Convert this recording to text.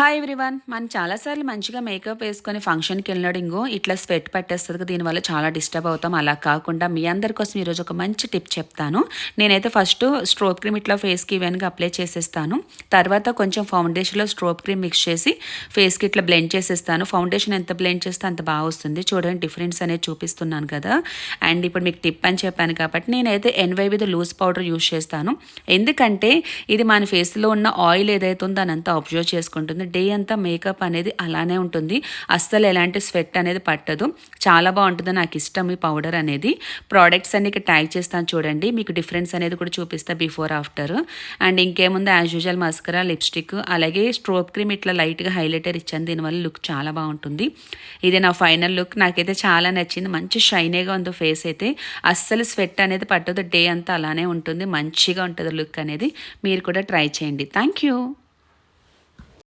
Hi everyone. మనం చాలాసార్లు మంచిగా మేకప్ వేసుకొని ఫంక్షన్కి వెళ్ళినాడు ఇంకో ఇట్లా స్వెట్ పట్టేస్తుంది. దీనివల్ల చాలా డిస్టర్బ్ అవుతాం. అలా కాకుండా మీ అందరి కోసం ఈరోజు ఒక మంచి టిప్ చెప్తాను. నేనైతే ఫస్ట్ స్ట్రోబ్ క్రీమ్ ఇట్లా ఫేస్కి ఈవెన్గా అప్లై చేసేస్తాను. తర్వాత కొంచెం ఫౌండేషన్లో స్ట్రోబ్ క్రీమ్ మిక్స్ చేసి ఫేస్కి ఇట్లా బ్లెండ్ చేసేస్తాను. ఫౌండేషన్ ఎంత బ్లెండ్ చేస్తే అంత బాగా వస్తుంది. చూడండి డిఫరెన్స్ అనేది చూపిస్తున్నాను కదా. అండ్ ఇప్పుడు మీకు టిప్ అని చెప్పాను కాబట్టి నేనైతే ఎన్వైబీది లూజ్ పౌడర్ యూస్ చేస్తాను. ఎందుకంటే ఇది మన ఫేస్లో ఉన్న ఆయిల్ ఏదైతే ఉందో దాని అంతా అబ్జర్వ్ చేసుకుంటుంది. డే అంతా మేకప్ అనేది అలానే ఉంటుంది. అస్సలు ఎలాంటి స్వెట్ అనేది పట్టదు. చాలా బాగుంటుంది. నాకు ఇష్టం ఈ పౌడర్ అనేది. ప్రోడక్ట్స్ అన్ని ఇక్కడ ట్యాగ్ చేస్తాను చూడండి. మీకు డిఫరెన్స్ అనేది కూడా చూపిస్తా బిఫోర్ ఆఫ్టర్. అండ్ ఇంకేముంది యాజ్ యూజువల్ మస్కరా, లిప్స్టిక్, అలాగే స్ట్రోబ్ క్రీమ్ ఇట్లా లైట్గా హైలైటర్ ఇచ్చాను. దీనివల్ల లుక్ చాలా బాగుంటుంది. ఇది నా ఫైనల్ లుక్. నాకైతే చాలా నచ్చింది. మంచి షైనీగా ఉంది ఫేస్ అయితే. అస్సలు స్వెట్ అనేది పట్టదు. డే అంతా అలానే ఉంటుంది. మంచిగా ఉంటుంది లుక్ అనేది. మీరు కూడా ట్రై చేయండి. Thank you.